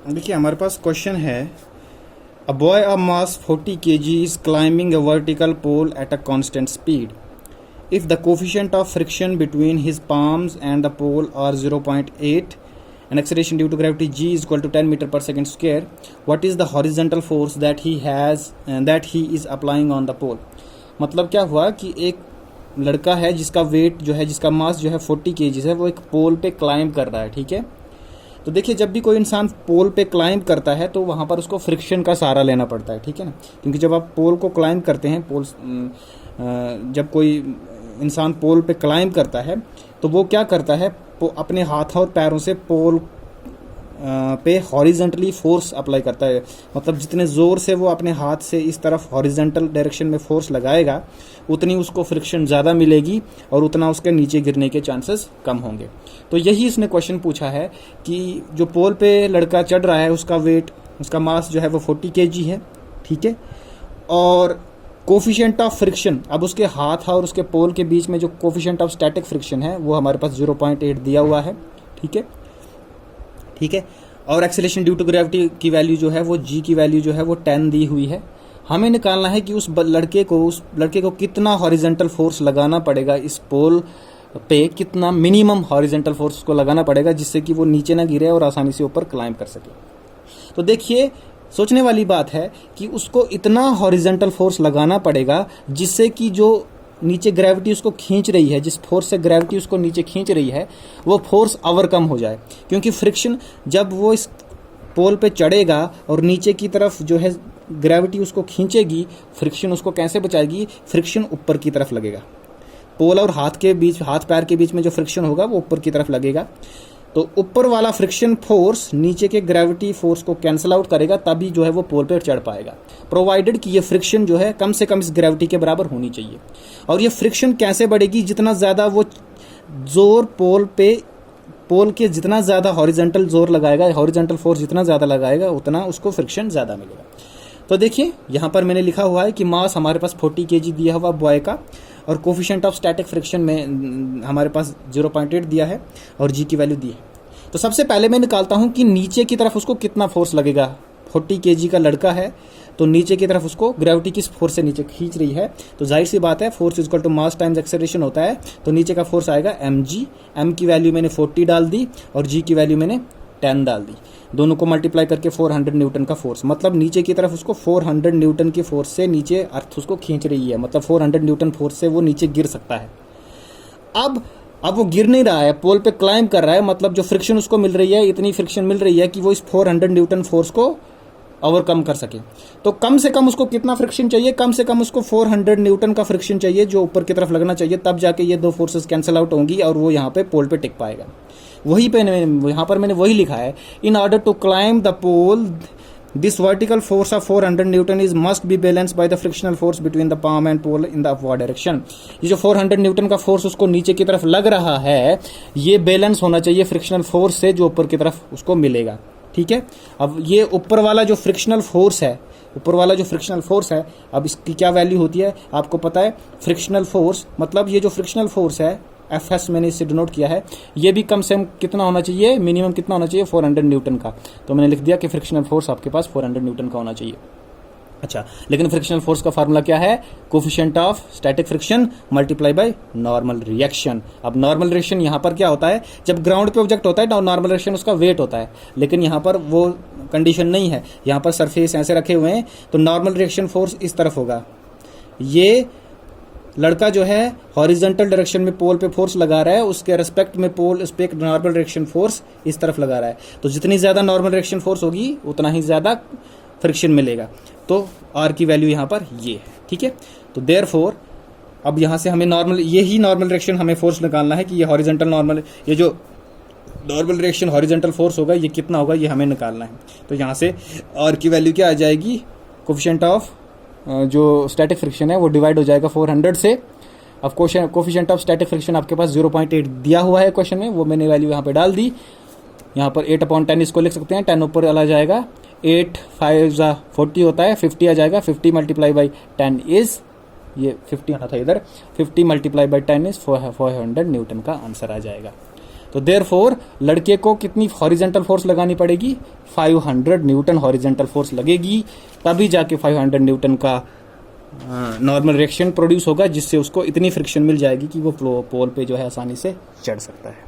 देखिए हमारे पास क्वेश्चन है, a boy of mass 40 kg is climbing a vertical pole at a constant speed. If the coefficient of friction between his palms and the pole are 0.8 and acceleration due to gravity g is equal to 10 meter per second square, what is the horizontal force that he is applying on the pole? मतलब क्या हुआ कि एक लड़का है जिसका wait जो है, जिसका मास जो है 40 kg है, वो एक पोल पे क्लाइंब कर रहा है। ठीक है, तो देखिए जब भी कोई इंसान पोल पे क्लाइंब करता है तो वहाँ पर उसको फ्रिक्शन का सहारा लेना पड़ता है। ठीक है ना, क्योंकि जब आप पोल को क्लाइंब करते हैं, जब कोई इंसान पोल पे क्लाइंब करता है तो वो क्या करता है, अपने हाथों और पैरों से पोल पे हॉरिजेंटली फोर्स अप्लाई करता है। मतलब जितने ज़ोर से वो अपने हाथ से इस तरफ हॉरिजेंटल डायरेक्शन में फोर्स लगाएगा, उतनी उसको फ्रिक्शन ज़्यादा मिलेगी और उतना उसके नीचे गिरने के चांसेस कम होंगे। तो यही इसने क्वेश्चन पूछा है कि जो पोल पे लड़का चढ़ रहा है उसका वेट, उसका मास जो है वो 40 kg है। ठीक है, और कोफिशिएंट ऑफ फ्रिक्शन, अब उसके हाथ और उसके पोल के बीच में जो कोफिशिएंट ऑफ स्टैटिक फ्रिक्शन है वो हमारे पास 0.8 दिया हुआ है। ठीक है, और एक्सेलरेशन ड्यू टू ग्रेविटी की वैल्यू जो है वो जी की वैल्यू जो है वो 10 दी हुई है। हमें निकालना है कि उस लड़के को कितना हॉरिजेंटल फोर्स लगाना पड़ेगा, इस पोल पे कितना मिनिमम हॉरिजेंटल फोर्स को लगाना पड़ेगा जिससे कि वो नीचे ना गिरे और आसानी से ऊपर क्लाइंब कर सके। तो देखिए सोचने वाली बात है कि उसको इतना हॉरिजेंटल फोर्स लगाना पड़ेगा जिससे कि जो नीचे ग्रेविटी उसको खींच रही है, जिस फोर्स से ग्रेविटी उसको नीचे खींच रही है, वो फोर्स ओवरकम हो जाए। क्योंकि फ्रिक्शन, जब वो इस पोल पे चढ़ेगा और नीचे की तरफ जो है ग्रेविटी उसको खींचेगी, फ्रिक्शन उसको कैसे बचाएगी, फ्रिक्शन ऊपर की तरफ लगेगा। पोल और हाथ पैर के बीच में जो फ्रिक्शन होगा वो ऊपर की तरफ लगेगा। तो ऊपर वाला फ्रिक्शन फोर्स नीचे के ग्रेविटी फोर्स को कैंसिल आउट करेगा, तभी जो है वो पोल पे चढ़ पाएगा। प्रोवाइडेड कि ये फ्रिक्शन जो है कम से कम इस ग्रेविटी के बराबर होनी चाहिए। और ये फ्रिक्शन कैसे बढ़ेगी, जितना ज़्यादा वो जोर पोल के जितना ज़्यादा हॉरिजेंटल जोर लगाएगा, हॉरिजेंटल फोर्स जितना ज़्यादा लगाएगा उतना उसको फ्रिक्शन ज़्यादा मिलेगा। तो देखिए यहाँ पर मैंने लिखा हुआ है कि मास हमारे पास 40 kg दिया हुआ बॉय का, और कोफिशिएंट ऑफ स्टैटिक फ्रिक्शन में हमारे पास 0.8 दिया है और जी की वैल्यू दी है। तो सबसे पहले मैं निकालता हूँ कि नीचे की तरफ उसको कितना फोर्स लगेगा। 40 kg का लड़का है तो नीचे की तरफ उसको ग्रेविटी किस फोर्स से नीचे खींच रही है, तो जाहिर सी बात है force equal to mass times acceleration होता है। तो नीचे का फोर्स आएगा mg, m की वैल्यू मैंने 40 डाल दी और g की वैल्यू मैंने 10 डाल दी। दोनों को मल्टीप्लाई करके 400 न्यूटन का फोर्स, मतलब नीचे की तरफ उसको 400 न्यूटन की फोर्स से नीचे अर्थ उसको खींच रही है, मतलब 400 न्यूटन फोर्स से वो नीचे गिर सकता है। अब वो गिर नहीं रहा है, पोल पे क्लाइंब कर रहा है, मतलब जो फ्रिक्शन उसको मिल रही है, इतनी फ्रिक्शन मिल रही है कि वो इस 400 न्यूटन फोर्स को ओवरकम कर सके। तो कम से कम उसको कितना फ्रिक्शन चाहिए, कम से कम उसको 400 न्यूटन का फ्रिक्शन चाहिए जो ऊपर की तरफ लगना चाहिए, तब जाके ये दो फोर्सेस कैंसिल आउट होंगी और वो यहाँ पे पोल पे टिक पाएगा। वही पे यहाँ पर मैंने वही लिखा है, in order to climb the pole this vertical force of 400 newton is must be balanced by the frictional force between the palm and pole in the upward direction. ये जो 400 न्यूटन का फोर्स उसको नीचे की तरफ लग रहा है, ये बैलेंस होना चाहिए फ्रिक्शनल फोर्स से जो ऊपर की तरफ उसको मिलेगा। ठीक है, अब ये ऊपर वाला जो फ्रिक्शनल फोर्स है, अब इसकी क्या वैल्यू होती है आपको पता है। फ्रिक्शनल फोर्स मतलब ये जो फ्रिक्शनल फोर्स है एफएस मैंने इससे डिनोट किया है, ये भी कम से कम कितना होना चाहिए, मिनिमम कितना होना चाहिए, 400 न्यूटन का। तो मैंने लिख दिया कि फ्रिक्शनल फोर्स आपके पास 400 न्यूटन का होना चाहिए। अच्छा, लेकिन फ्रिक्शनल फोर्स का फार्मूला क्या है, coefficient of static friction multiply by normal reaction. अब नॉर्मल रिएक्शन यहाँ पर क्या होता है, जब ग्राउंड पे ऑब्जेक्ट होता है नॉर्मल रिएक्शन उसका वेट होता है, लेकिन यहाँ पर वो कंडीशन नहीं है। यहाँ पर सरफेस ऐसे रखे हुए हैं तो नॉर्मल रिएक्शन फोर्स इस तरफ होगा। ये लड़का जो है हॉरिजेंटल डायरेक्शन में पोल पे फोर्स लगा रहा है, उसके रेस्पेक्ट में पोल उस पे एक नॉर्मल रिएक्शन फोर्स इस तरफ लगा रहा है। तो जितनी ज़्यादा नॉर्मल रिएक्शन फोर्स होगी उतना ही ज़्यादा फ्रिक्शन मिलेगा। तो आर की वैल्यू यहाँ पर ये है। ठीक है, तो देयरफॉर अब यहाँ से हमें यही नॉर्मल रिएक्शन हमें फोर्स निकालना है कि ये हॉरिजेंटल ये जो नॉर्मल रिएक्शन हॉरिजेंटल फोर्स होगा ये कितना होगा, ये हमें निकालना है। तो यहाँ से आर की वैल्यू क्या आ जाएगी, कोफिशिएंट ऑफ जो स्टैटिक फ्रिक्शन है वो डिवाइड हो जाएगा 400 से। अब कोफिशिएंट ऑफ स्टैटिक फ्रिक्शन आपके पास 0.8 दिया हुआ है क्वेश्चन में, वो मैंने वैल्यू यहाँ पे डाल दी। यहाँ पर 8/10 इसको लिख सकते हैं, 10 ऊपर आ जाएगा, 8 5 40 होता है, 50 आ जाएगा। 50 मल्टीप्लाई बाई 10 इज, ये 50 आना था इधर, 50 मल्टीप्लाई बाई 10 इज 400 न्यूटन का आंसर आ जाएगा। तो देयरफॉर लड़के को कितनी हॉरिजेंटल फोर्स लगानी पड़ेगी, 500 न्यूटन हॉरिजेंटल फोर्स लगेगी, तभी जाके 500 न्यूटन का नॉर्मल रिएक्शन प्रोड्यूस होगा, जिससे उसको इतनी फ्रिक्शन मिल जाएगी कि वो पोल पे जो है आसानी से चढ़ सकता है।